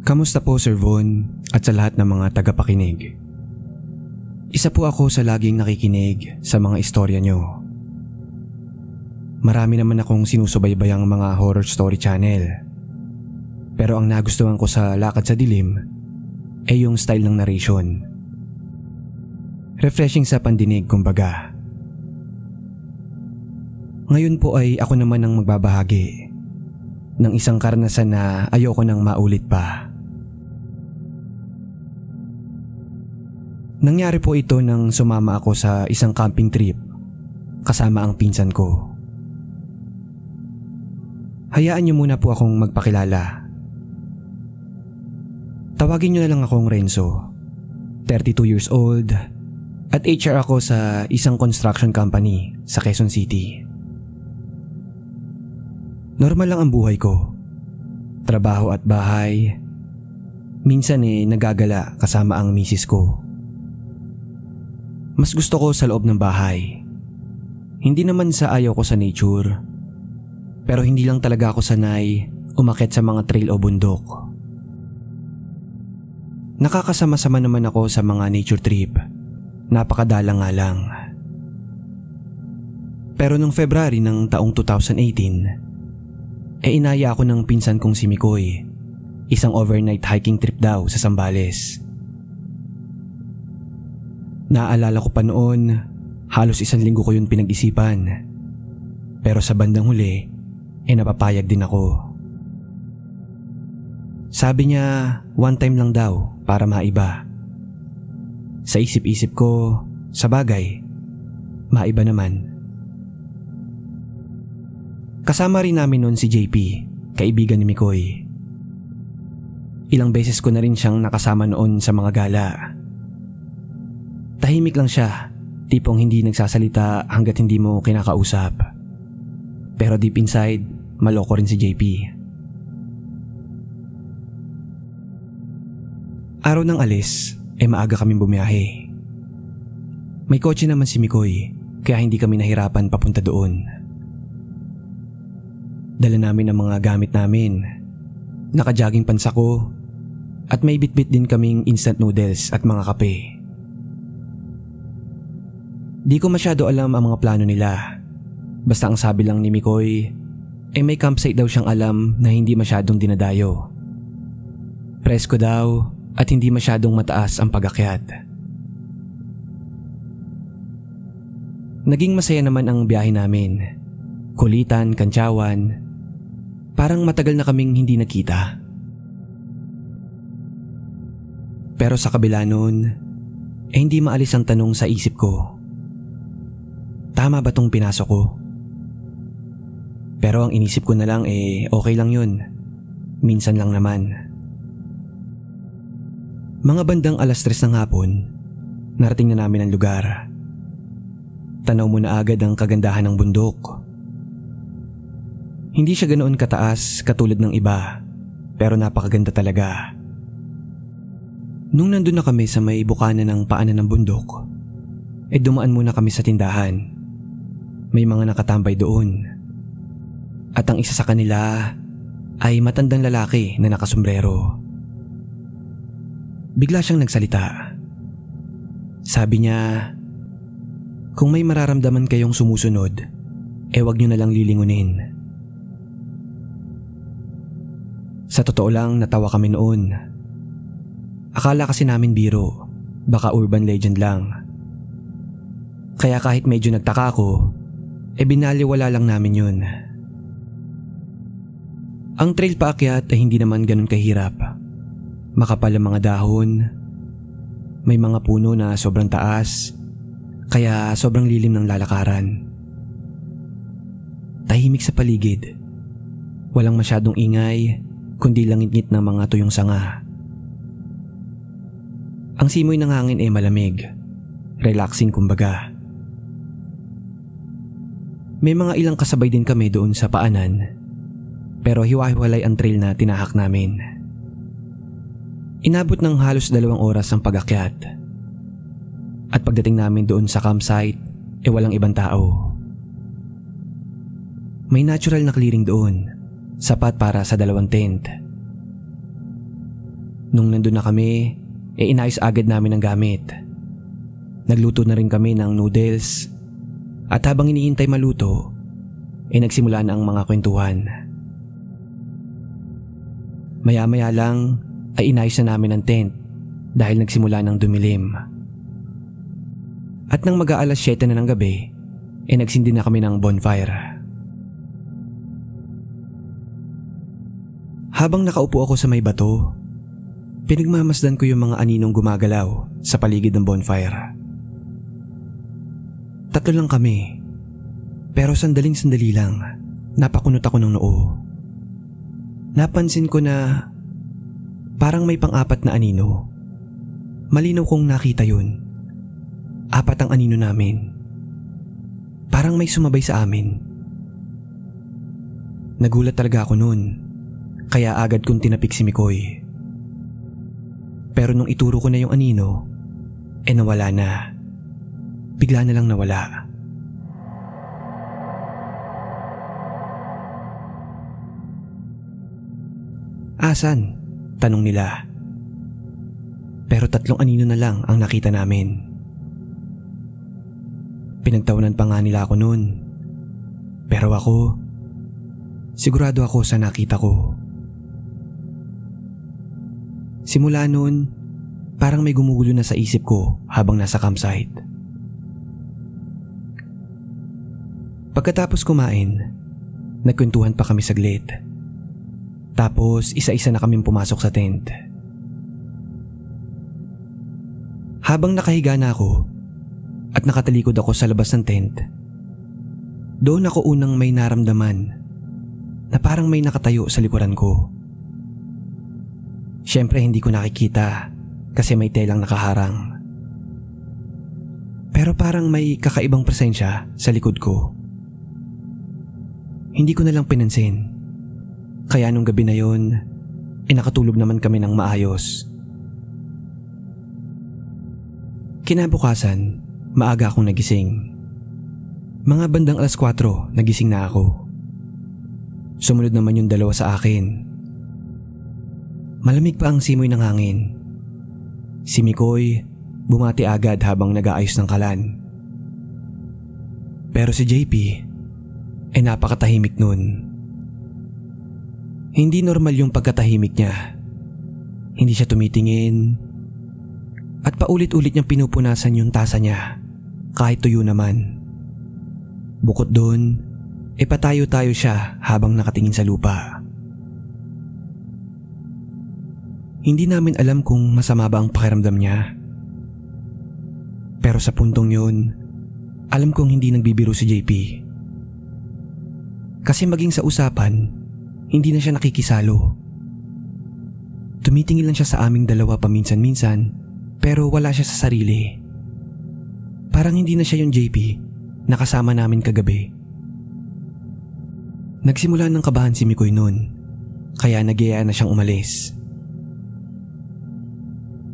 Kamusta po Sir Von at sa lahat ng mga tagapakinig? Isa po ako sa laging nakikinig sa mga istorya nyo. Marami naman akong sinusubaybayang mga horror story channel. Pero ang nagustuhan ko sa Lakad sa Dilim ay yung style ng narration. Refreshing sa pandinig kumbaga. Ngayon po ay ako naman ang magbabahagi ng isang karanasan na ayoko nang maulit pa. Nangyari po ito nang sumama ako sa isang camping trip kasama ang pinsan ko. Hayaan niyo muna po akong magpakilala. Tawagin niyo na lang akong Renzo, 32 years old at HR ako sa isang construction company sa Quezon City. Normal lang ang buhay ko. Trabaho at bahay. Minsan nagagala kasama ang misis ko. Mas gusto ko sa loob ng bahay. Hindi naman sa ayaw ko sa nature. Pero hindi lang talaga ako sanay umakyat sa mga trail o bundok. Nakakasama-sama naman ako sa mga nature trip. Napakadalang nga lang. Pero noong February ng taong 2018, inaya ako ng pinsan kong si Mikoy. Isang overnight hiking trip daw sa Zambales. Naaalala ko pa noon, halos 1 linggo ko yun pinag-isipan. Pero sa bandang huli, napapayag din ako. Sabi niya, one time lang daw para maiba. Sa isip-isip ko, sa bagay, maiba naman. Kasama rin namin noon si JP, kaibigan ni Mikoy. Ilang beses ko na rin siyang nakasama noon sa mga gala. Tahimik lang siya, tipong hindi nagsasalita hanggat hindi mo kinakausap. Pero deep inside, maloko rin si JP. Araw ng alis, maaga kaming bumiyahe. May kotse naman si Mikoy, kaya hindi kami nahirapan papunta doon. Dala namin ang mga gamit namin. Naka-jogging pants ako at may bitbit din kaming instant noodles at mga kape. Di ko masyado alam ang mga plano nila. Basta ang sabi lang ni Mikoy may campsite daw siyang alam na hindi masyadong dinadayo. Presko daw at hindi masyadong mataas ang pag-akyat. Naging masaya naman ang biyahe namin. Kulitan, kantsawan. Parang matagal na kaming hindi nakita. Pero sa kabila nun, hindi maalis ang tanong sa isip ko. Tama ba tong pinasok ko? Pero ang inisip ko na lang okay lang yun. Minsan lang naman. Mga bandang 3:00 ng hapon, narating na namin ang lugar. Tanaw mo na agad ang kagandahan ng bundok. Hindi siya ganoon kataas katulad ng iba, pero napakaganda talaga. Nung nandun na kami sa may bukana ng paanan ng bundok, dumaan muna kami sa tindahan. May mga nakatambay doon. At ang isa sa kanila ay matandang lalaki na nakasombrero. Bigla siyang nagsalita. Sabi niya, kung may mararamdaman kayong sumusunod, wag niyo na lang lilingunin. Sa totoo lang, natawa kami noon. Akala kasi namin biro, baka urban legend lang. Kaya kahit medyo nagtaka ako, binaliwala lang namin yun. Ang trail paakyat ay hindi naman ganun kahirap. Makapal ang mga dahon, may mga puno na sobrang taas, kaya sobrang lilim ng lalakaran. Tahimik sa paligid, walang masyadong ingay, kundi langit-ngit ng mga tuyong sanga. Ang simoy ng hangin malamig, relaxing kumbaga. May mga ilang kasabay din kami doon sa paanan, pero hiwa-hiwalay ang trail na tinahak namin. Inabot ng halos 2 oras ang pag-akyat. At pagdating namin doon sa campsite, walang ibang tao. May natural na clearing doon, sapat para sa 2 tent. Nung nandun na kami, inayos agad namin ang gamit. Nagluto na rin kami ng noodles at habang iniintay maluto, nagsimula na ang mga kwentuhan. Maya-maya lang ay inayos na namin ang tent dahil nagsimula ng dumilim. At nang mag-aalas 7 na ng gabi, nagsindi na kami ng bonfire. Habang nakaupo ako sa may bato, pinagmamasdan ko yung mga aninong gumagalaw sa paligid ng bonfire. 3 lang kami, pero sandaling-sandali lang, napakunot ako ng noo. Napansin ko na parang may pang-4 na anino. Malinaw kong nakita yun. 4 ang anino namin. Parang may sumabay sa amin. Nagulat talaga ako noon, kaya agad kong tinapik si Mikoy. Pero nung ituro ko na yung anino, nawala na. Bigla na lang nawala. Asan? Tanong nila. Pero 3 anino na lang ang nakita namin. Pinagtawanan pa nga nila ako noon. Pero ako, sigurado ako sa nakita ko. Simula noon, parang may gumugulo na sa isip ko habang nasa campsite. Pagkatapos kumain, nagkwentuhan pa kami saglit. Tapos isa-isa na kaming pumasok sa tent. Habang nakahiga na ako at nakatalikod ako sa labas ng tent, doon ako unang may naramdaman na parang may nakatayo sa likuran ko. Siyempre hindi ko nakikita kasi may telang nakaharang. Pero parang may kakaibang presensya sa likod ko. Hindi ko na lang pinansin. Kaya nung gabi na yun, nakatulog naman kami ng maayos. Kinabukasan, maaga akong nagising. Mga bandang 4:00 nagising na ako. Sumunod naman yung 2 sa akin. Malamig pa ang simoy ng hangin. Si Mikoy bumati agad habang nag-aayos ng kalan. Pero si JP napakatahimik nun. Hindi normal yung pagkatahimik niya. Hindi siya tumitingin at paulit-ulit niyang pinupunasan yung tasa niya kahit tuyo naman. Bukod doon, patayo-tayo siya habang nakatingin sa lupa. Hindi namin alam kung masama ba ang pakiramdam niya. Pero sa puntong yun, alam kong hindi nagbibiro si JP. Kasi maging sa usapan, hindi na siya nakikisalo. Tumitingin lang siya sa aming 2 paminsan-minsan, pero wala siya sa sarili. Parang hindi na siya yung JP na kasama namin kagabi. Nagsimula ng kabahan si Mikoy noon, kaya nagyaya na siyang umalis.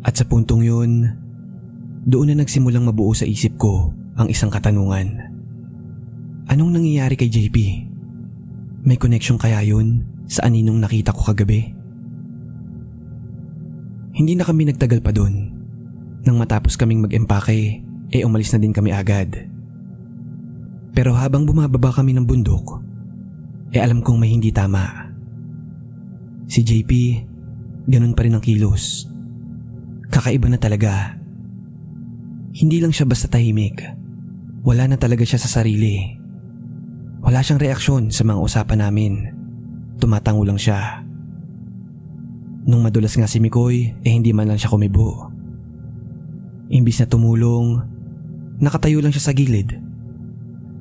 At sa puntong yun, doon na nagsimulang mabuo sa isip ko ang isang katanungan. Anong nangyayari kay JP? May connection kaya yun sa aninong nakita ko kagabi? Hindi na kami nagtagal pa doon. Nang matapos kaming mag-empake, umalis na din kami agad. Pero habang bumababa kami ng bundok, alam kong may hindi tama. Si JP, ganun pa rin ang kilos. Kakaiba na talaga. Hindi lang siya basta tahimik. Wala na talaga siya sa sarili. Wala siyang reaksyon sa mga usapan namin. Tumatango lang siya. Nung madulas nga si Mikoy, hindi man lang siya kumibo. Imbis na tumulong, nakatayo lang siya sa gilid.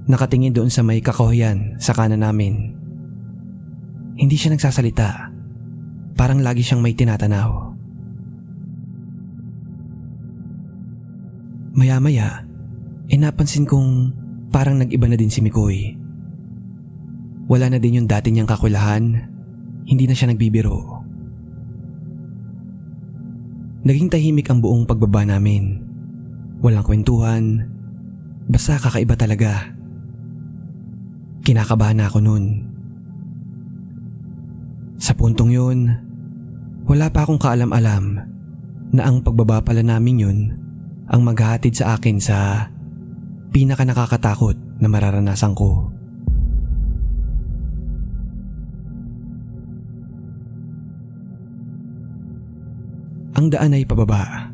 Nakatingin doon sa may kakahuyan sa kanan namin. Hindi siya nagsasalita. Parang lagi siyang may tinatanaw. Maya-maya, napansin kong parang nag-iba na din si Mikoy. Wala na din yung dati niyang kakulahan. Hindi na siya nagbibiro. Naging tahimik ang buong pagbaba namin. Walang kwentuhan. Basta kakaiba talaga. Kinakabahan na ako nun. Sa puntong yun, Wala pa akong kaalam-alam na ang pagbaba pala namin yun ang maghahatid sa akin sa pinaka nakakatakot na mararanasan ko. Ang daan ay pababa.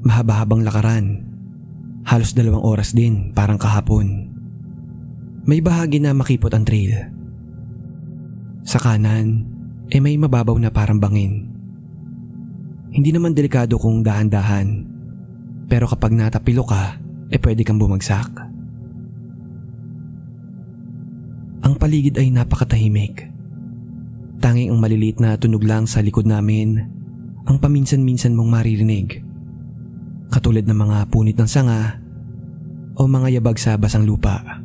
Mahaba-habang lakaran. Halos 2 oras din, parang kahapon. May bahagi na makipot ang trail. Sa kanan, may mababaw na parang bangin. Hindi naman delikado kung dahan-dahan, pero kapag natapilo ka, pwede kang bumagsak. Ang paligid ay napakatahimik. Tanging ang maliliit na tunog lang sa likod namin ang paminsan-minsan mong maririnig, katulad ng mga punit ng sanga o mga yabag sa basang lupa.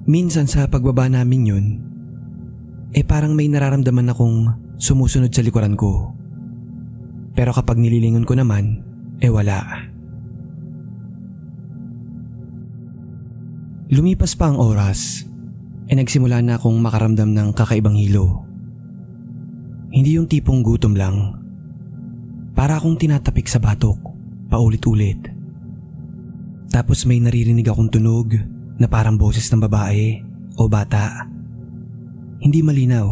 Minsan sa pagbaba namin yun, parang may nararamdaman akong sumusunod sa likuran ko. Pero kapag nililingon ko naman, wala. Lumipas pa ang oras, nagsimula na akong makaramdam ng kakaibang hilo. Hindi yung tipong gutom lang. Para akong tinatapik sa batok, paulit-ulit. Tapos may naririnig akong tunog na parang boses ng babae o bata. Hindi malinaw.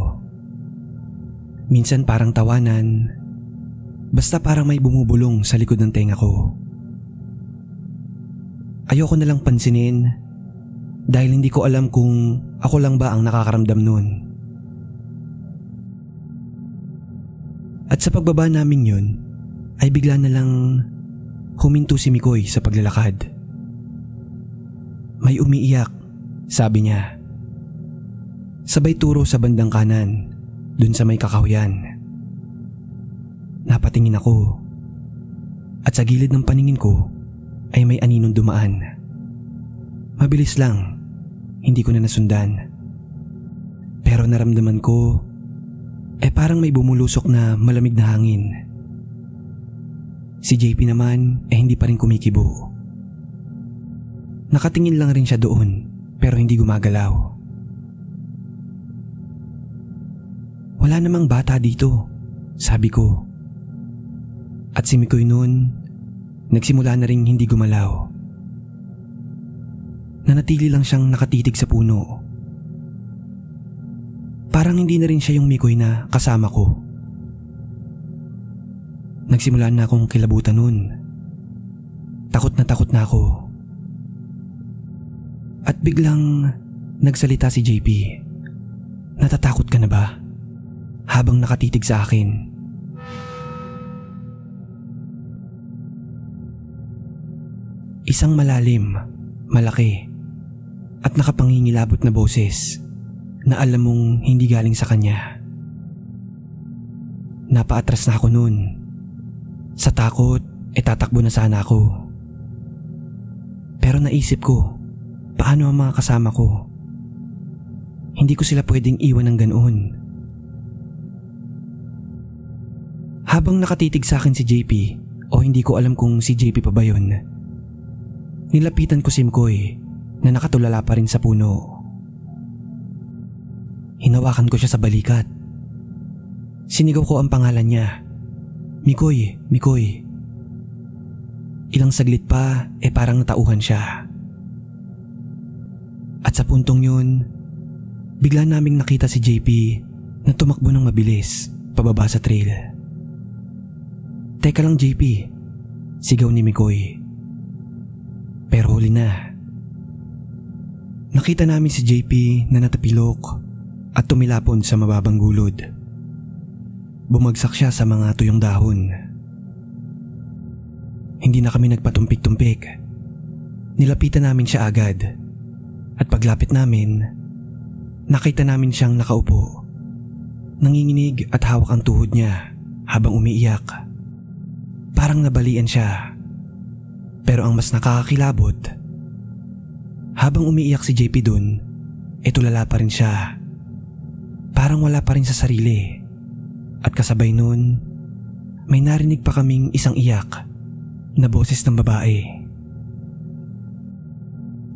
Minsan parang tawanan. Basta parang may bumubulong sa likod ng tenga ko. Ayoko na lang pansinin dahil hindi ko alam kung ako lang ba ang nakakaramdam nun. At sa pagbaba namin yun, ay bigla na lang huminto si Mikoy sa paglalakad. May umiiyak, sabi niya. Sabay turo sa bandang kanan, dun sa may kakahuyan. Napatingin ako, at sa gilid ng paningin ko ay may aninong dumaan. Mabilis lang, hindi ko na nasundan. Pero naramdaman ko, parang may bumulusok na malamig na hangin. Si JP naman hindi pa rin kumikibo. Nakatingin lang rin siya doon, pero hindi gumagalaw. Wala namang bata dito, sabi ko. At si Mikoy noon, nagsimula na rin hindi gumalaw. Nanatili lang siyang nakatitig sa puno. Parang hindi na rin siya yung Mikoy na kasama ko. Nagsimula na akong kilabutan nun. Takot na ako. At biglang nagsalita si JP. Natatakot ka na ba? Habang nakatitig sa akin. Isang malalim, malaki, at nakapangingilabot na boses na alam mong hindi galing sa kanya. Napaatras na ako noon. Sa takot, tatakbo na sana ako. Pero naisip ko, paano ang mga kasama ko? Hindi ko sila pwedeng iwan ng ganoon. Habang nakatitig sa akin si JP, o hindi ko alam kung si JP pa ba yun, nilapitan ko si Mikoy na nakatulala pa rin sa puno. Hinawakan ko siya sa balikat. Sinigaw ko ang pangalan niya. Mikoy, Mikoy. Ilang saglit pa, parang natauhan siya. At sa puntong yun, bigla naming nakita si JP na tumakbo ng mabilis pababa sa trail. Teka lang JP, sigaw ni Mikoy. Pero huli na. Nakita namin si JP na natapilok at tumilapon sa mababang gulod. Bumagsak siya sa mga tuyong dahon. Hindi na kami nagpatumpik-tumpik. Nilapitan namin siya agad. At paglapit namin, nakita namin siyang nakaupo. Nanginginig at hawak ang tuhod niya habang umiiyak. Parang nabalian siya. Pero ang mas nakakakilabot, habang umiiyak si JP dun, tulala pa rin siya. Parang wala pa rin sa sarili. At kasabay nun, may narinig pa kaming isang iyak na boses ng babae.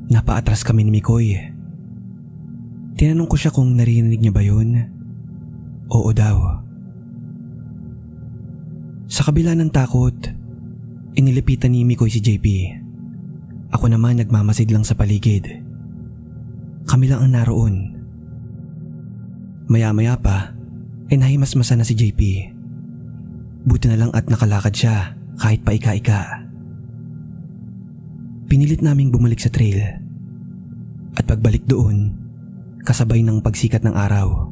Napaatras kami ni Mikoy. Tinanong ko siya kung narinig niya ba yun. oo daw. Sa kabila ng takot, inilipitan ni Mikoy si JP. Ako naman nagmamasid lang sa paligid. Kami lang ang naroon. Maya-maya pa, nahimasmasa na si JP. Buti na lang at nakalakad siya kahit pa ika-ika. Pinilit naming bumalik sa trail. At pagbalik doon, kasabay ng pagsikat ng araw.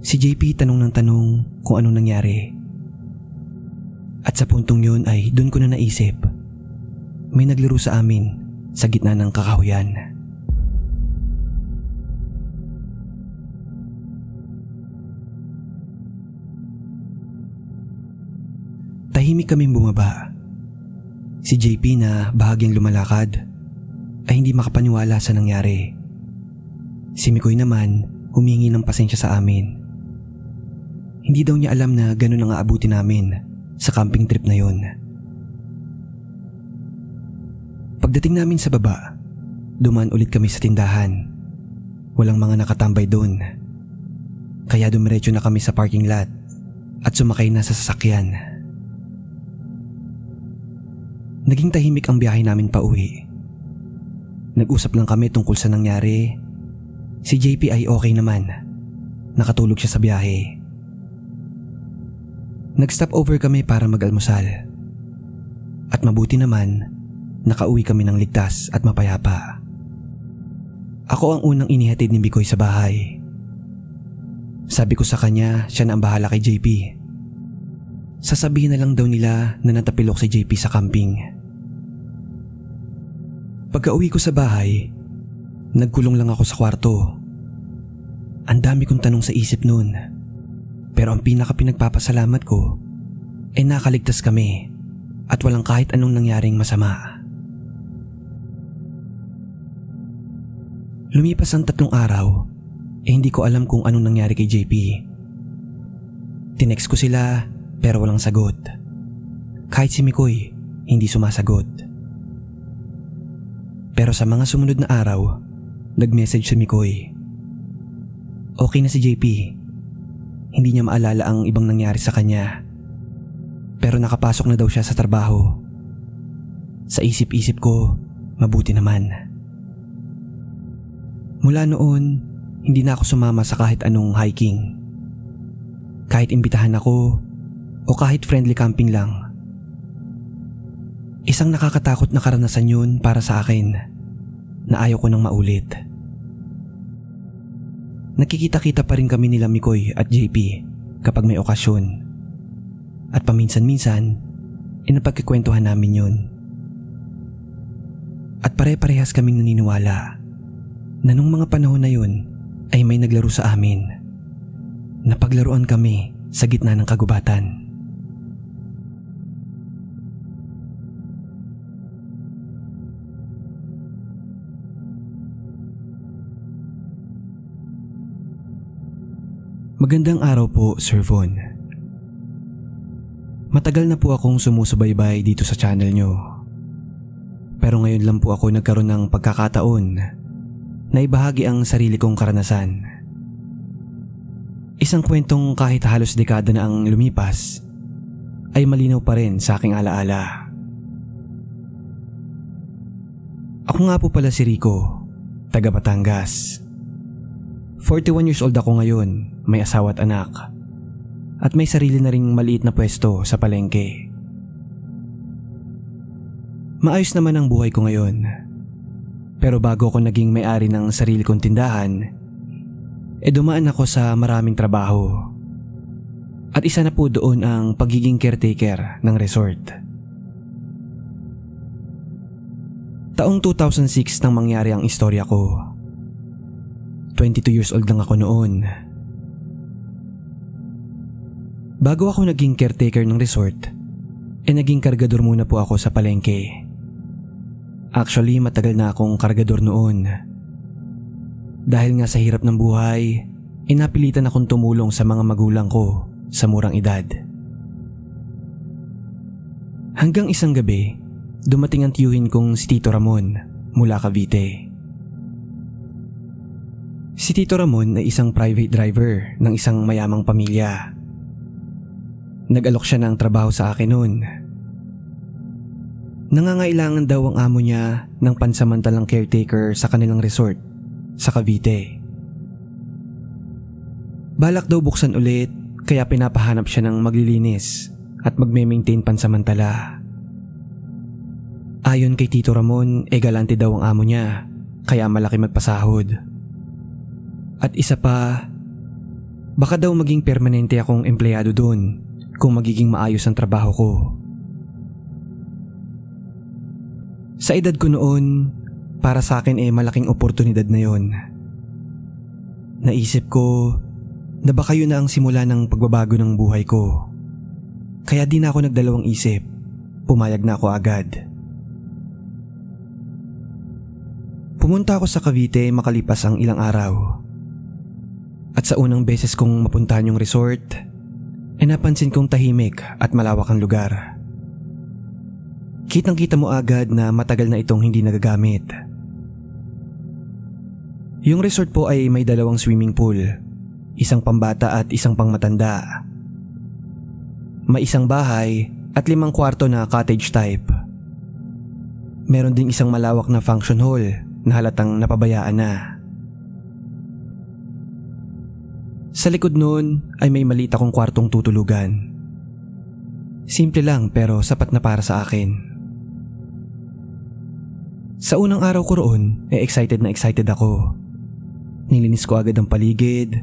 Si JP tanong ng tanong kung anong nangyari. At sa puntong yun ay doon ko na naisip, may naglaro sa amin sa gitna ng kakahuyan. Tahimik kaming bumaba. Si JP na bahagyang lumalakad ay hindi makapaniwala sa nangyari. Si Mikoy naman humingi ng pasensya sa amin. Hindi daw niya alam na ganun ang aabuti namin sa camping trip na yun. Pagdating namin sa baba, dumaan ulit kami sa tindahan. Walang mga nakatambay doon. Kaya dumiretso na kami sa parking lot at sumakay na sa sasakyan. Naging tahimik ang biyahe namin pa uwi. Nag-usap lang kami tungkol sa nangyari. Si JP ay okay naman. Nakatulog siya sa biyahe. Nag-stop over kami para mag-almusal. At mabuti naman, nakauwi kami ng ligtas at mapayapa. Ako ang unang inihatid ni Mikoy sa bahay. Sabi ko sa kanya, siya na ang bahala kay JP. Sasabihin na lang daw nila na natapilok si JP sa camping. Pagka-uwi ko sa bahay, nagkulong lang ako sa kwarto. Ang dami kong tanong sa isip noon. Pero ang pinaka-pinagpapasalamat ko ay nakaligtas kami at walang kahit anong nangyaring masama. Lumipas ang 3 araw, hindi ko alam kung anong nangyari kay JP. Tinext ko sila pero walang sagot. Kahit si Mikoy, hindi sumasagot. Pero sa mga sumunod na araw, nag-message si Mikoy. Okay na si JP. Hindi niya maalala ang ibang nangyari sa kanya. Pero nakapasok na daw siya sa trabaho. Sa isip-isip ko, mabuti naman. Mula noon, hindi na ako sumama sa kahit anong hiking. Kahit imbitahan ako o kahit friendly camping lang. Isang nakakatakot na karanasan yun para sa akin na ayaw ko nang maulit. Nakikita-kita pa rin kami nila Mikoy at JP kapag may okasyon. At paminsan-minsan, napagkikwentuhan namin yun. At pare-parehas kaming naniniwala na nung mga panahon na yun ay may naglaro sa amin. Napaglaruan kami sa gitna ng kagubatan. Magandang araw po, Sir Von. Matagal na po akong sumusubaybay dito sa channel nyo. Pero ngayon lang po ako nagkaroon ng pagkakataon na ibahagi ang sarili kong karanasan. Isang kwentong kahit halos dekada na ang lumipas ay malinaw pa rin sa aking alaala. Ako nga po pala si Rico, taga Batangas. 41 years old ako ngayon, may asawa at anak. At may sarili na ring maliit na pwesto sa palengke. Maayos naman ang buhay ko ngayon. Pero bago ako naging may-ari ng sarili kong tindahan, dumaan ako sa maraming trabaho. At isa na po doon ang pagiging caretaker ng resort. Taong 2006 nang mangyari ang istorya ko. 22 years old lang ako noon. Bago ako naging caretaker ng resort, naging kargador muna po ako sa palengke. Actually, matagal na akong kargador noon. Dahil nga sa hirap ng buhay, napilitan akong tumulong sa mga magulang ko sa murang edad. Hanggang isang gabi, dumating ang tiyuhin kong si Tito Ramon mula Cavite. Si Si Tito Ramon ay isang private driver ng isang mayamang pamilya. Nag-alok siya ng trabaho sa akin noon. Nangangailangan daw ang amo niya ng pansamantalang caretaker sa kanilang resort sa Cavite. Balak daw buksan ulit kaya pinapahanap siya ng maglilinis at magme-maintain pansamantala. Ayon kay Tito Ramon, galante daw ang amo niya kaya malaki magpasahod. At isa pa, baka daw maging permanente akong empleyado doon kung magiging maayos ang trabaho ko. Sa edad ko noon, para sa akin malaking oportunidad na yon. Naisip ko na baka yun na ang simula ng pagbabago ng buhay ko. Kaya di na ako nagdalawang isip, pumayag na ako agad. Pumunta ako sa Cavite makalipas ang ilang araw. At sa unang beses kong mapuntahan yung resort, napansin kong tahimik at malawak ang lugar. Kitang-kita mo agad na matagal na itong hindi nagagamit. Yung resort po ay may 2 swimming pool, isang pambata at isang pangmatanda. May isang bahay at 5 kwarto na cottage type. Meron ding isang malawak na function hall na halatang napabayaan na. Sa likod nun ay may maliit akong kwartong tutulugan. Simple lang pero sapat na para sa akin. Sa unang araw ko roon, excited na excited ako. Nilinis ko agad ang paligid,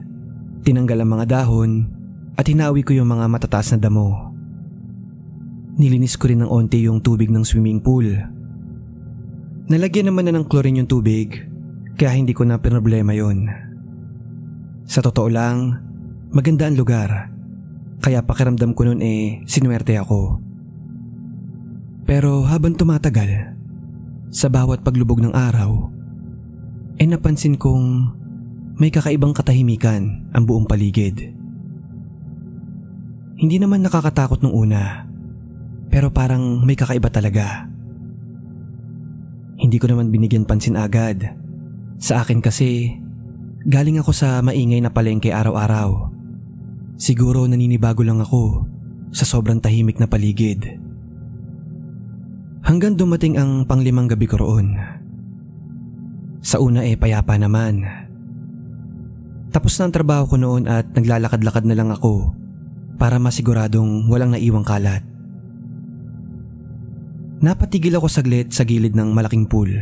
tinanggal ang mga dahon at hinawi ko yung mga matataas na damo. Nilinis ko rin ng onti yung tubig ng swimming pool. Nalagyan naman na ng chlorine yung tubig kaya hindi ko na pinoblema yun. Sa totoo lang, maganda ang lugar, kaya pakiramdam ko noon sinuwerte ako. Pero habang tumatagal, sa bawat paglubog ng araw, napansin kong may kakaibang katahimikan ang buong paligid. Hindi naman nakakatakot nung una, pero parang may kakaiba talaga. Hindi ko naman binigyan pansin agad. Sa akin kasi, galing ako sa maingay na palengke araw-araw. Siguro naninibago lang ako sa sobrang tahimik na paligid. Hanggang dumating ang pang-5 gabi ko roon. Sa una payapa naman. Tapos na ang trabaho ko noon at naglalakad-lakad na lang ako para masiguradong walang naiwang kalat. Napatigil ako saglit sa gilid ng malaking pool.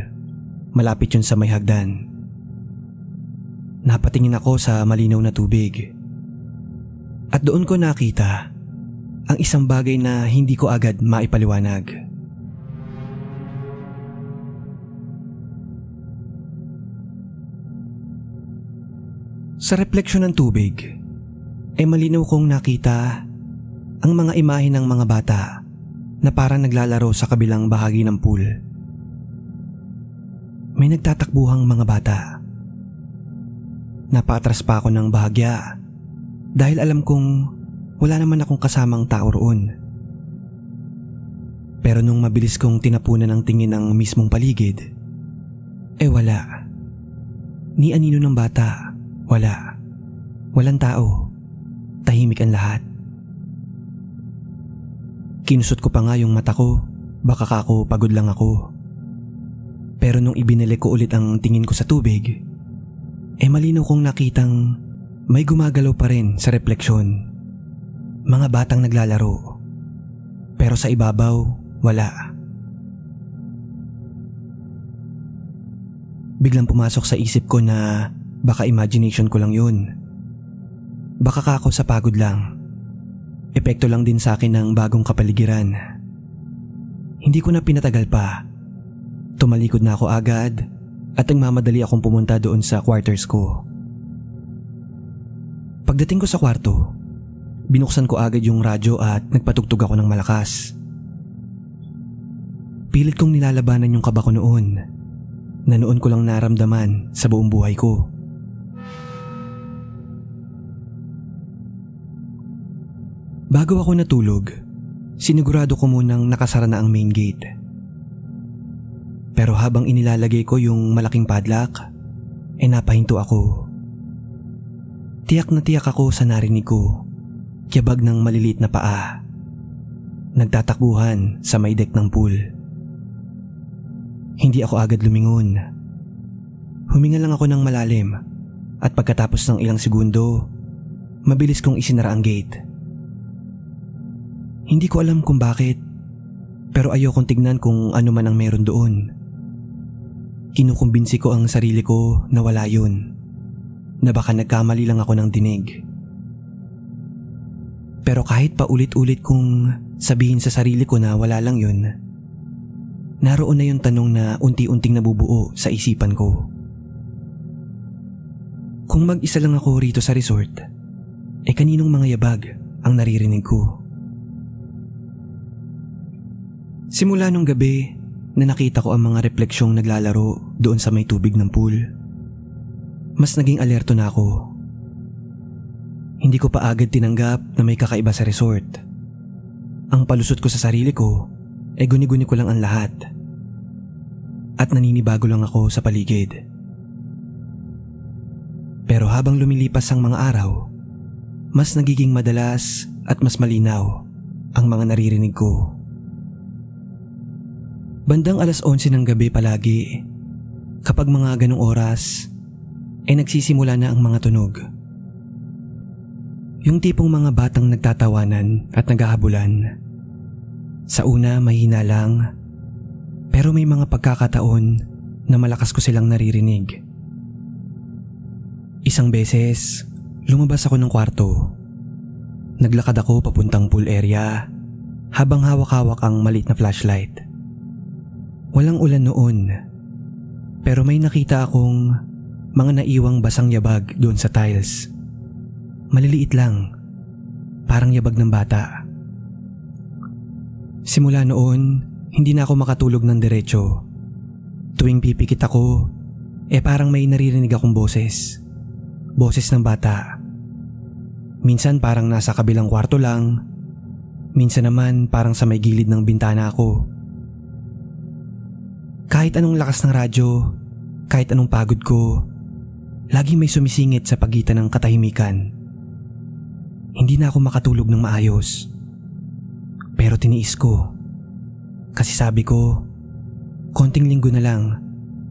Malapit yun sa may hagdan. Napatingin ako sa malinaw na tubig. At doon ko nakita ang isang bagay na hindi ko agad maipaliwanag. Sa refleksyon ng tubig, malinaw kong nakita ang mga imahe ng mga bata na parang naglalaro sa kabilang bahagi ng pool. May nagtatakbuhang mga bata. Napaatras pa ako ng bahagya dahil alam kong wala naman akong kasamang tao roon. Pero nung mabilis kong tinapunan ng tingin ng mismong paligid, wala. Ni anino ng bata, wala. Walang tao. Tahimik ang lahat. Kinusot ko pa nga yung mata ko, baka ako pagod lang ako. Pero nung ibinalik ko ulit ang tingin ko sa tubig, malinaw kong nakitang may gumagalaw pa rin sa refleksyon. Mga batang naglalaro. Pero sa ibabaw, wala. Biglang pumasok sa isip ko na baka imagination ko lang yun. Baka ako sa pagod lang. Epekto lang din sa akin ng bagong kapaligiran. Hindi ko na pinatagal pa. Tumalikod na ako agad at nagmamadali akong pumunta doon sa quarters ko. Pagdating ko sa kwarto, binuksan ko agad yung radyo at nagpatugtog ako ng malakas. Pilit kong nilalabanan yung kaba ko noon, na noon ko lang naramdaman sa buong buhay ko. Bago ako natulog, sinigurado ko munang nakasara na ang main gate. Pero habang inilalagay ko yung malaking padlock, napahinto ako. Tiyak na tiyak ako sa narinig ko. Kiyabag ng maliliit na paa. Nagtatakbuhan sa may deck ng pool. Hindi ako agad lumingon. Huminga lang ako ng malalim at pagkatapos ng ilang segundo, mabilis kong isinara ang gate. Hindi ko alam kung bakit, pero ayokong tignan kung ano man ang meron doon. Kinukumbinsi ko ang sarili ko na wala yun, na baka nagkamali lang ako ng dinig. Pero kahit pa ulit-ulit kong sabihin sa sarili ko na wala lang yun, naroon na yung tanong na unti-unting nabubuo sa isipan ko. Kung mag-isa lang ako rito sa resort, kaninong mga yabag ang naririnig ko? Simula nung gabi na nakita ko ang mga refleksyong naglalaro doon sa may tubig ng pool, mas naging alerto na ako. Hindi ko pa agad tinanggap na may kakaiba sa resort. Ang palusot ko sa sarili ko guni-guni ko lang ang lahat. At naninibago lang ako sa paligid. Pero habang lumilipas ang mga araw, mas nagiging madalas at mas malinaw ang mga naririnig ko. Bandang 11:00 ng gabi palagi, kapag mga ganong oras, nagsisimula na ang mga tunog. Yung tipong mga batang nagtatawanan at naghahabulan. Sa una mahina lang, pero may mga pagkakataon na malakas ko silang naririnig. Isang beses, lumabas ako ng kwarto. Naglakad ako papuntang pool area habang hawak-hawak ang maliit na flashlight. Walang ulan noon, pero may nakita akong mga naiwang basang yabag doon sa tiles. Maliliit lang, parang yabag ng bata. Simula noon, hindi na ako makatulog ng diretso. Tuwing pipikit ako, parang may naririnig akong boses. Boses ng bata. Minsan parang nasa kabilang kwarto lang, minsan naman parang sa may gilid ng bintana ako. Kahit anong lakas ng radyo, kahit anong pagod ko, lagi may sumisingit sa pagitan ng katahimikan. Hindi na ako makatulog ng maayos. Pero tiniis ko. Kasi sabi ko, konting linggo na lang,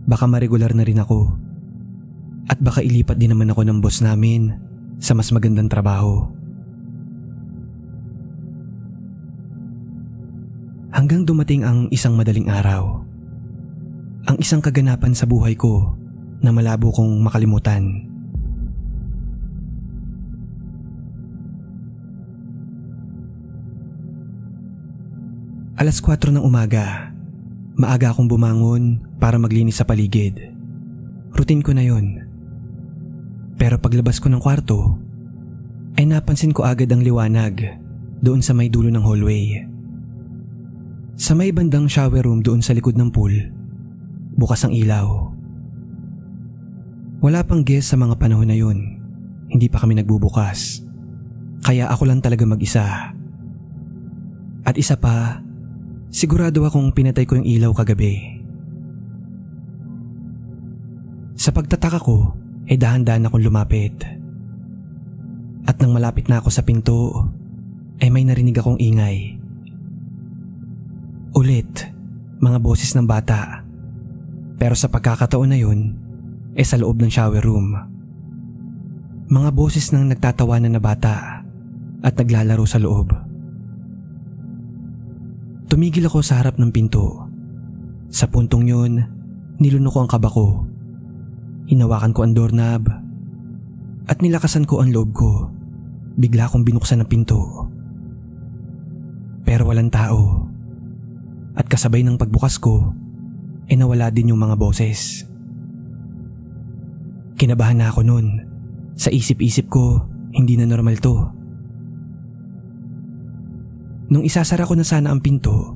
baka maregular na rin ako. At baka ilipat din naman ako ng boss namin sa mas magandang trabaho. Hanggang dumating ang isang madaling araw. Ang isang kaganapan sa buhay ko na malabo kong makalimutan. Alas 4 ng umaga, maaga akong bumangon para maglinis sa paligid. Routine ko na yun. Pero paglabas ko ng kwarto, napansin ko agad ang liwanag doon sa may dulo ng hallway. Sa may bandang shower room doon sa likod ng pool, bukas ang ilaw. Wala pang guest sa mga panahon na yun. Hindi pa kami nagbubukas. Kaya ako lang talaga mag-isa. At isa pa, sigurado akong pinatay ko yung ilaw kagabi. Sa pagtataka ko, dahan-dahan akong lumapit. At nang malapit na ako sa pinto, may narinig akong ingay. Ulit, mga boses ng bata. Pero sa pagkakataon na yun, sa loob ng shower room. Mga boses ng nagtatawanan na bata at naglalaro sa loob. Tumigil ako sa harap ng pinto. Sa puntong yun, nilunok ko ang kaba ko. Hinawakan ko ang doorknob at nilakasan ko ang loob ko. Bigla akong binuksan ng pinto. Pero walang tao. At kasabay ng pagbukas ko, nawala din yung mga boses. Kinabahan na ako nun. Sa isip-isip ko, hindi na normal to. Nung isasara ko na sana ang pinto,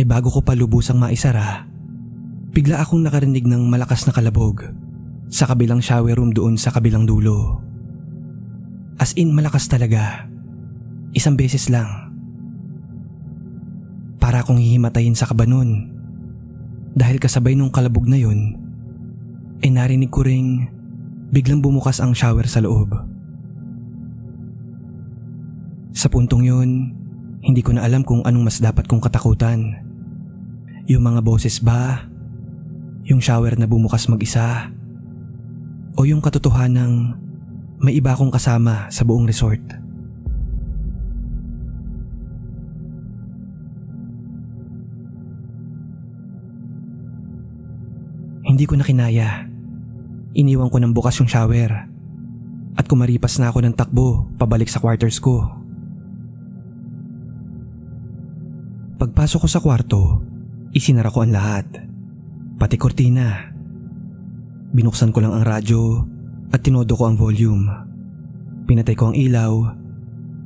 bago ko pa lubusang maisara, bigla akong nakarinig ng malakas na kalabog sa kabilang shower room doon sa kabilang dulo. As in malakas talaga. Isang beses lang. Para akong hihimatayin sa kaba nun. Dahil kasabay nung kalabog na yun, narinig ko ring biglang bumukas ang shower sa loob. Sa puntong yun, hindi ko na alam kung anong mas dapat kong katakutan. Yung mga boses ba? Yung shower na bumukas mag-isa? O yung katotohanang may iba akong kasama sa buong resort? Hindi ko na kinaya. Iniwan ko ng bukas yung shower at kumaripas na ako ng takbo pabalik sa quarters ko. Pagpasok ko sa kwarto, isinara ko ang lahat, pati kortina. Binuksan ko lang ang radyo at tinodo ko ang volume. Pinatay ko ang ilaw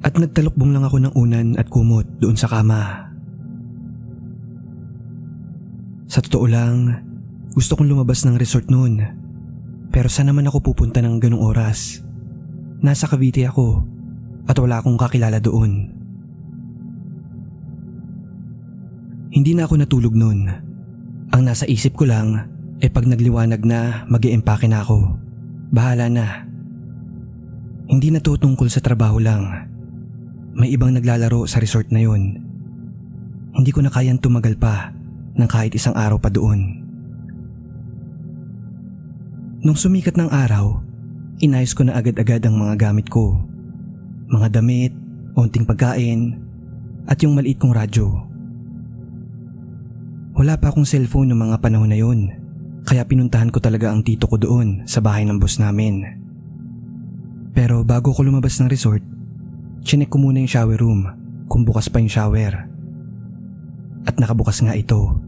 at nagtalokbong lang ako ng unan at kumot doon sa kama. Sa totoo lang, gusto kong lumabas ng resort noon. Pero saan naman ako pupunta ng ganong oras? Nasa Cavite ako at wala akong kakilala doon. Hindi na ako natulog noon. Ang nasa isip ko lang pag nagliwanag na mag-iimpake na ako. Bahala na. Hindi na to tungkol sa trabaho lang. May ibang naglalaro sa resort na yun. Hindi ko na kayang tumagal pa ng kahit isang araw pa doon. Nung sumikat ng araw, inayos ko na agad-agad ang mga gamit ko. Mga damit, onting pagkain, at yung maliit kong radyo. Wala pa akong cellphone noong mga panahon na yun, kaya pinuntahan ko talaga ang tito ko doon sa bahay ng boss namin. Pero bago ko lumabas ng resort, chinek ko muna yung shower room kung bukas pa yung shower. At nakabukas nga ito.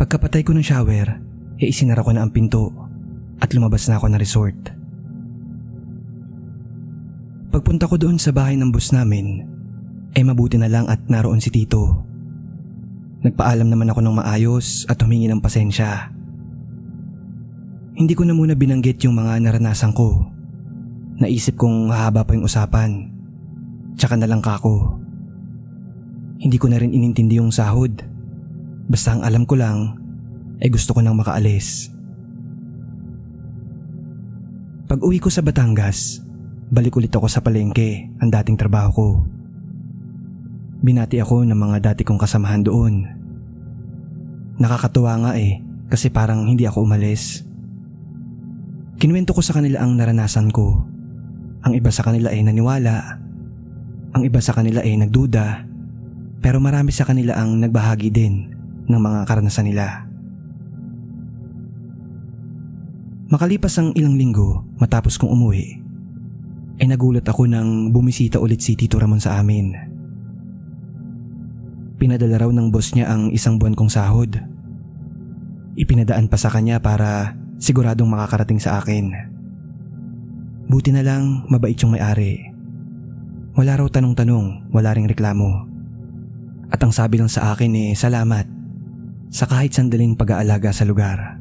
Pagkapatay ko ng shower, isinara ko na ang pinto at lumabas na ako ng resort. Pagpunta ko doon sa bahay ng boss namin, mabuti na lang at naroon si tito. Nagpaalam naman ako ng maayos at humingi ng pasensya. Hindi ko na muna binanggit yung mga naranasan ko. Naisip kong hahaba pa yung usapan. Tsaka na lang kako. Hindi ko na rin inintindi yung sahod. Basta ang alam ko lang gusto ko nang makaalis. Pag uwi ko sa Batangas, balik ulit ako sa palengke, ang dating trabaho ko. Binati ako ng mga dati kong kasamahan doon. Nakakatuwa nga kasi parang hindi ako umalis. Kinuwento ko sa kanila ang naranasan ko. Ang iba sa kanila naniwala. Ang iba sa kanila nagduda. Pero marami sa kanila ang nagbahagi din ng mga karanasan nila. Makalipas ang ilang linggo matapos kong umuwi, nagulat ako nang bumisita ulit si Tito Ramon sa amin. Pinadala raw ng boss niya ang isang buwan kong sahod. Ipinadaan pa sa kanya para siguradong makakarating sa akin. Buti na lang mabait yung may-ari. Wala raw tanong-tanong, wala ring reklamo. At ang sabi lang sa akin salamat sa kahit sandaling pag-aalaga sa lugar.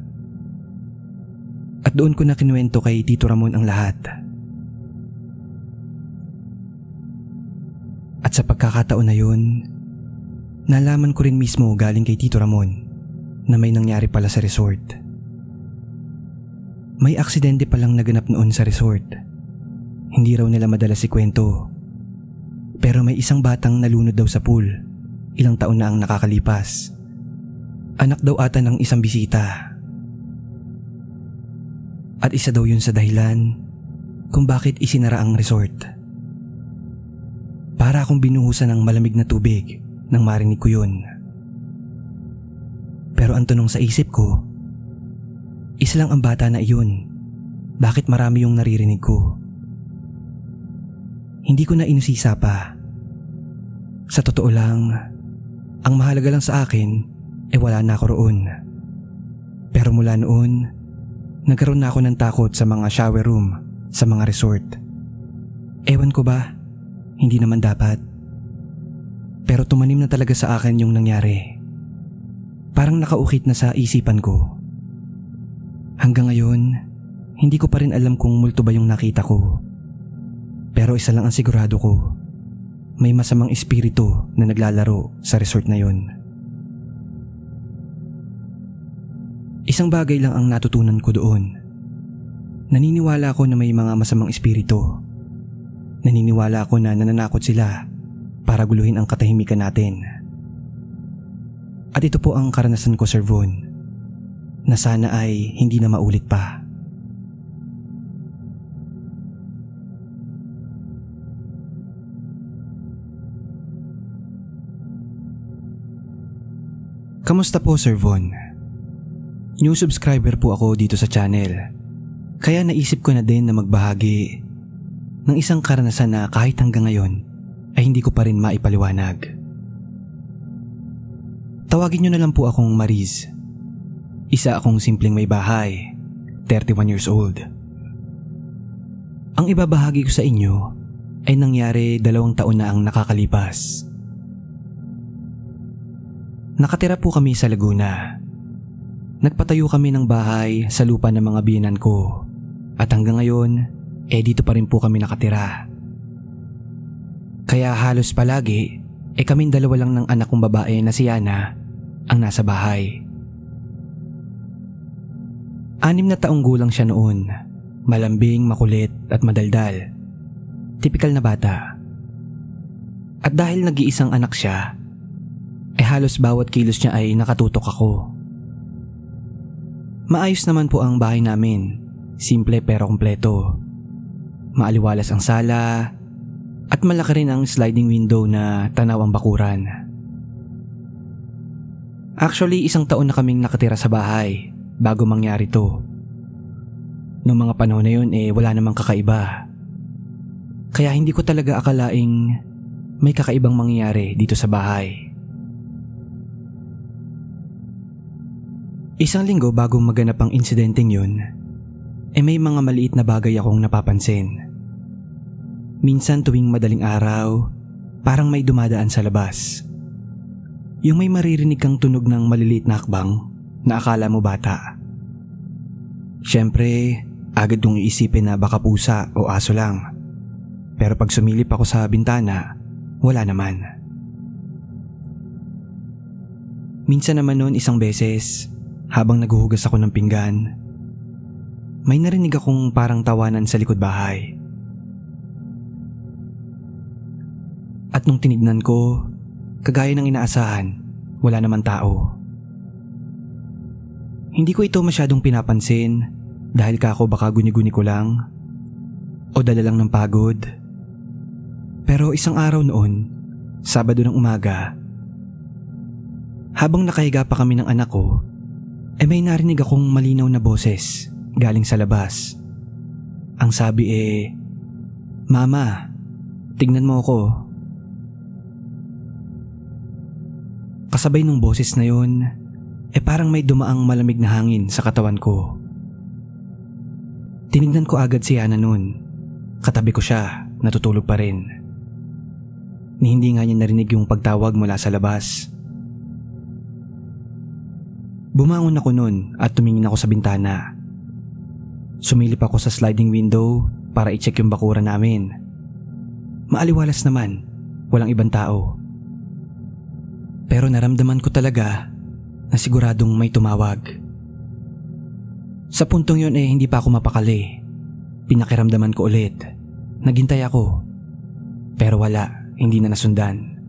At doon ko na kinuwento kay Tito Ramon ang lahat. At sa pagkakataon na yun, nalaman ko rin mismo galing kay Tito Ramon na may nangyari pala sa resort. May aksidente palang naganap noon sa resort. Hindi raw nila madala si kwento. Pero may isang batang nalunod daw sa pool. Ilang taon na ang nakakalipas. Anak daw ata ng isang bisita. At isa daw yun sa dahilan kung bakit isinara ang resort. Para akong binuhusan ng malamig na tubig nang marinig ko yun. Pero ang tanong sa isip ko, isa lang ang bata na iyon. Bakit marami yung naririnig ko? Hindi ko na inusisa pa. Sa totoo lang, ang mahalaga lang sa akin wala na ako roon. Pero mula noon, nagkaroon na ako ng takot sa mga shower room sa mga resort. Ewan ko ba, hindi naman dapat. Pero tumanim na talaga sa akin yung nangyari. Parang nakaukit na sa isipan ko. Hanggang ngayon, hindi ko pa rin alam kung multo ba yung nakita ko. Pero isa lang ang sigurado ko. May masamang espiritu na naglalaro sa resort na yun. Isang bagay lang ang natutunan ko doon. Naniniwala ako na may mga masamang espiritu. Naniniwala ako na nananakot sila para guluhin ang katahimikan natin. At ito po ang karanasan ko, Sir Von, na sana ay hindi na maulit pa. Kamusta po, Sir Von? New subscriber po ako dito sa channel, kaya naisip ko na din na magbahagi ng isang karanasan na kahit hanggang ngayon ay hindi ko pa rin maipaliwanag. Tawagin niyo na lang po akong Mariz. Isa akong simpleng may bahay, 31 years old. Ang ibabahagi ko sa inyo ay nangyari 2 taon na ang nakakalipas. Nakatira po kami sa Laguna. Nagpatayo kami ng bahay sa lupa ng mga biyenan ko at hanggang ngayon dito pa rin po kami nakatira. Kaya halos palagi kaming 2 lang ng anak kong babae na si Yana ang nasa bahay. 6 na taong gulang siya noon, malambing, makulit at madaldal. Tipikal na bata. At dahil nag-iisang anak siya, halos bawat kilos niya ay nakatutok ako. Maayos naman po ang bahay namin, simple pero kumpleto. Maaliwalas ang sala at malaki rin ang sliding window na tanaw ang bakuran. Actually, 1 taon na kaming nakatira sa bahay bago mangyari to. Noong mga panahon na yun wala namang kakaiba. Kaya hindi ko talaga akalaing may kakaibang mangyayari dito sa bahay. 1 linggo bago maganap ang insidenteng yun, may mga maliit na bagay akong napapansin. Minsan tuwing madaling araw, parang may dumadaan sa labas. Yung may maririnig kang tunog ng maliliit na hakbang na akala mo bata. Siyempre, agad kong iisipin na baka pusa o aso lang. Pero pag sumilip ako sa bintana, wala naman. Minsan naman noon 1 beses, habang naghuhugas ako ng pinggan, may narinig akong parang tawanan sa likod bahay. At nung tinignan ko, kagaya ng inaasahan, wala naman tao. Hindi ko ito masyadong pinapansin dahil kako baka guni-guni ko lang o dala lang ng pagod. Pero isang araw noon, Sabado ng umaga, habang nakahiga pa kami ng anak ko, may narinig akong malinaw na boses galing sa labas. Ang sabi "Mama, tignan mo ako." Kasabay ng boses na yun, parang may dumaang malamig na hangin sa katawan ko. Tinignan ko agad si Yana noon. Katabi ko siya, natutulog pa rin. Ni hindi nga niya narinig yung pagtawag mula sa labas. Bumangon ako noon at tumingin ako sa bintana. Sumilip ako sa sliding window para i-check yung bakuran namin. Maaliwalas naman, walang ibang tao. Pero naramdaman ko talaga na siguradong may tumawag. Sa puntong yun hindi pa ako mapakali. Pinakiramdaman ko ulit. Naghintay ako. Pero wala, hindi na nasundan.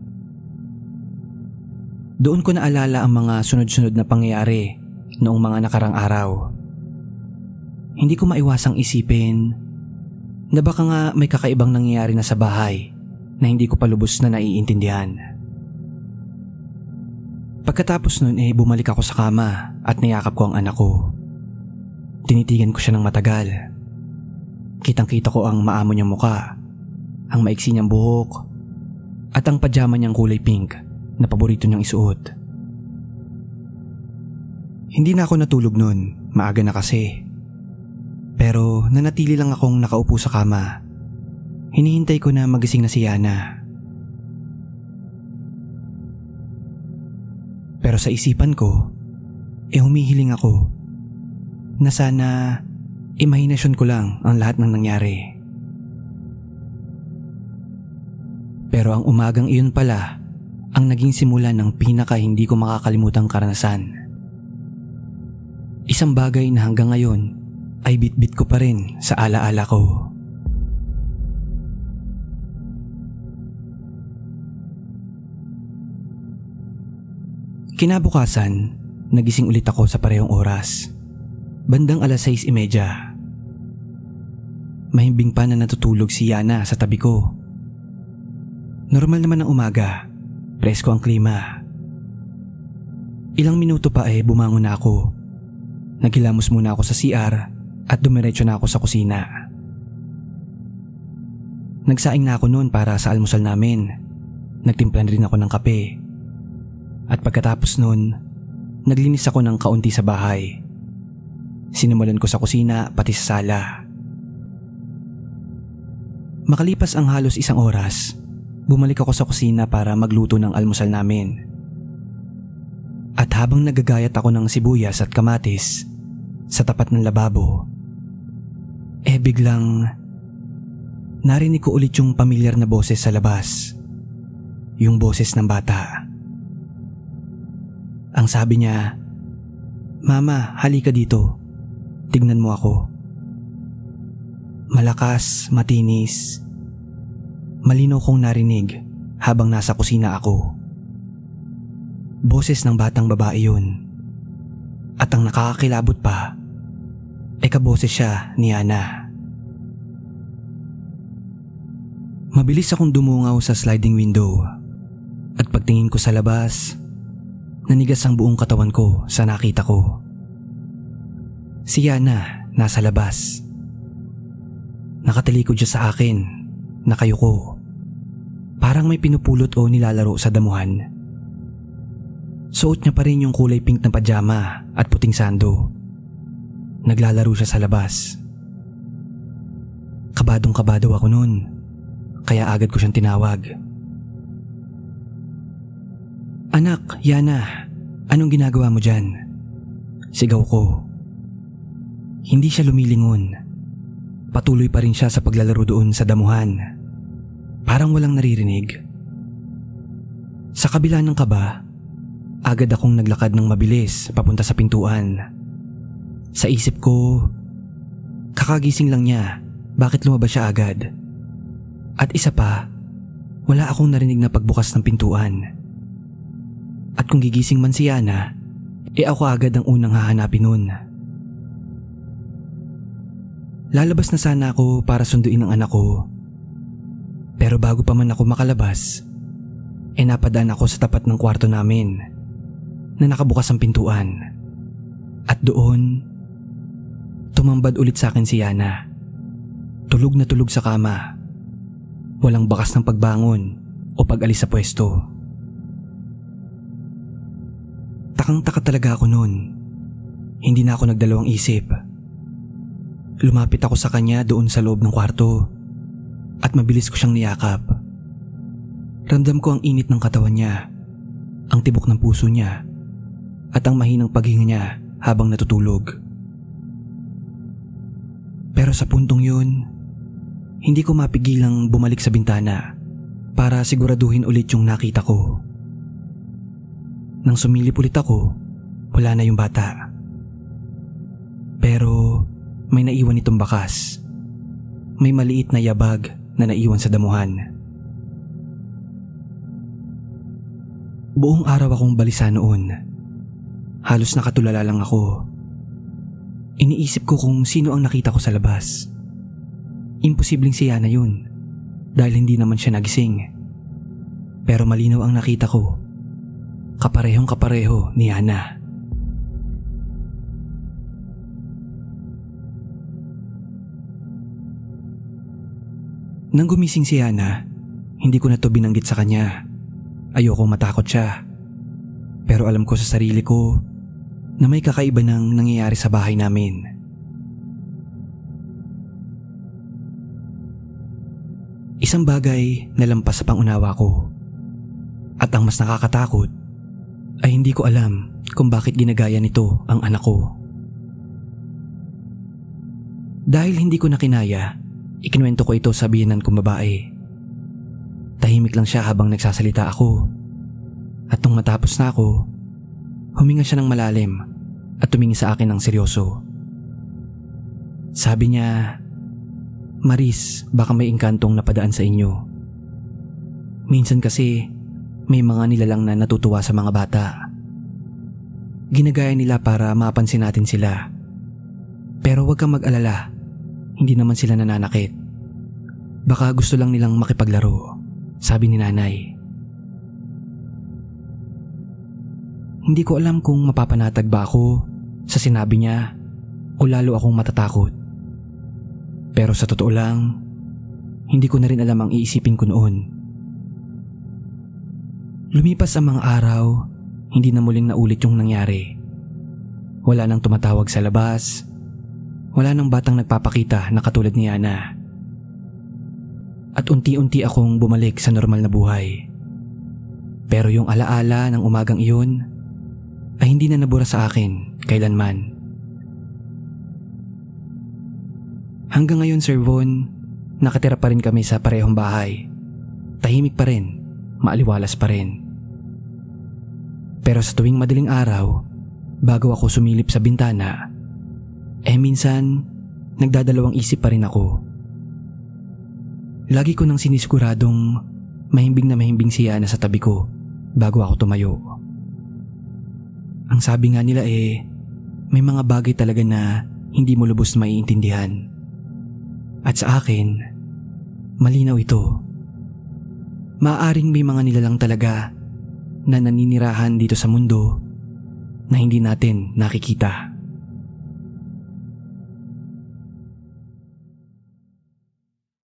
Doon ko naalala ang mga sunod-sunod na pangyayari noong mga nakarang araw. Hindi ko maiwasang isipin na baka nga may kakaibang nangyayari na sa bahay na hindi ko pa lubos na naiintindihan. Pagkatapos nun bumalik ako sa kama at niyakap ko ang anak ko. Tinitigan ko siya ng matagal. Kitang-kita ko ang maamo niyang muka, ang maiksi niyang buhok, at ang pajama niyang kulay pink na paborito niyang isuot. Hindi na ako natulog nun, maaga na kasi. Pero nanatili lang akong nakaupo sa kama. Hinihintay ko na magising na si Yana. Pero sa isipan ko, humihiling ako na sana imahinasyon ko lang ang lahat ng nangyari. Pero ang umagang iyon pala ang naging simula ng pinaka hindi ko makakalimutang karanasan. Isang bagay na hanggang ngayon ay bit-bit ko pa rin sa alaala ko. Kinabukasan, nagising ulit ako sa parehong oras. Bandang 6:30. Mahimbing pa na natutulog si Yana sa tabi ko. Normal naman ang umaga, presko ang klima. Ilang minuto pa bumangon na ako. Naghilamos muna ako sa CR at dumiretso na ako sa kusina. Nagsaing na ako noon para sa almusal namin. Nagtimplan rin ako ng kape. At pagkatapos noon, naglinis ako ng kaunti sa bahay. Sinimulan ko sa kusina pati sa sala. Makalipas ang halos 1 oras, bumalik ako sa kusina para magluto ng almusal namin. At habang nagagayat ako ng sibuyas at kamatis sa tapat ng lababo, biglang narinig ko ulit yung pamilyar na boses sa labas. Yung boses ng bata. Ang sabi niya, "Mama, halika dito. Tignan mo ako." Malakas, matinis. Malinaw kong narinig habang nasa kusina ako. Boses ng batang babae yun. At ang nakakakilabot pa, kaboses siya ni Ana. Mabilis akong dumungaw sa sliding window. At pagtingin ko sa labas, nanigas ang buong katawan ko sa nakita ko. Si Yana nasa labas. Nakatalikod siya sa akin, nakayuko. Parang may pinupulot o nilalaro sa damuhan. Suot niya pa rin yung kulay pink na pajama at puting sando. Naglalaro siya sa labas. Kabadong-kabado ako noon, kaya agad ko siyang tinawag. "Anak, Yana, anong ginagawa mo dyan?" Sigaw ko. Hindi siya lumilingon. Patuloy pa rin siya sa paglalaro doon sa damuhan. Parang walang naririnig. Sa kabila ng kaba, agad akong naglakad ng mabilis papunta sa pintuan. Sa isip ko, kakagising lang niya, bakit lumabas siya agad? At isa pa, wala akong narinig na pagbukas ng pintuan. At kung gigising man si Yana, ako agad ang unang hahanapin nun. Lalabas na sana ako para sunduin ang anak ko. Pero bago pa man ako makalabas, napadaan ako sa tapat ng kwarto namin na nakabukas ang pintuan. At doon, tumambad ulit sa akin si Yana. Tulog na tulog sa kama. Walang bakas ng pagbangon o pag-alis sa pwesto. Takang-taka talaga ako noon. Hindi na ako nagdalawang isip. Lumapit ako sa kanya doon sa loob ng kwarto at mabilis ko siyang niyakap. Ramdam ko ang init ng katawan niya, ang tibok ng puso niya, at ang mahinang paghinga niya habang natutulog. Pero sa puntong yun, hindi ko mapigilang bumalik sa bintana para siguraduhin ulit yung nakita ko. Nang sumilip ulit ako, wala na yung bata. Pero may naiwan itong bakas. May maliit na yabag na naiwan sa damuhan. Buong araw akong balisa noon. Halos nakatulala lang ako. Iniisip ko kung sino ang nakita ko sa labas. Imposibleng si Yana yun, dahil hindi naman siya nagising. Pero malinaw ang nakita ko. Kaparehong kapareho ni Yana. Nang gumising si Yana, hindi ko na to binanggit sa kanya. Ayoko matakot siya. Pero alam ko sa sarili ko na may kakaiba nang nangyayari sa bahay namin. Isang bagay na lampas sa pangunawa ko. At ang mas nakakatakot ay hindi ko alam kung bakit ginagaya nito ang anak ko. Dahil hindi ko na kinaya, ikinuwento ko ito sa biyenan kong babae. Tahimik lang siya habang nagsasalita ako. At nung matapos na ako, huminga siya ng malalim at tumingin sa akin ng seryoso. Sabi niya, "Maris, baka may engkantong napadaan sa inyo. Minsan kasi may mga nilalang na natutuwa sa mga bata. ginagaya nila para mapansin natin sila. Pero huwag kang mag-alala, hindi naman sila nananakit. Baka gusto lang nilang makipaglaro, sabi ni nanay. Hindi ko alam kung mapapanatag ba ako sa sinabi niya o lalo akong matatakot. Pero sa totoo lang, hindi ko na rin alam ang iisipin ko noon. Lumipas ang mga araw, hindi na muling naulit yung nangyari. Wala nang tumatawag sa labas, wala nang batang nagpapakita na katulad ni Yana. At unti-unti akong bumalik sa normal na buhay. Pero yung alaala ng umagang iyon ay hindi na nabura sa akin kailanman. Hanggang ngayon, Sir Von, nakatira pa rin kami sa parehong bahay. Tahimik pa rin, maaliwalas pa rin. Pero sa tuwing madaling araw, bago ako sumilip sa bintana, minsan nagdadalawang isip pa rin ako. Lagi ko nang sinisiguradong mahimbing si Yana sa tabi ko bago ako tumayo. Ang sabi nga nila may mga bagay talaga na hindi mo lubos na maiintindihan. At sa akin, malinaw ito. Maaaring may mga nilalang talaga na naninirahan dito sa mundo na hindi natin nakikita.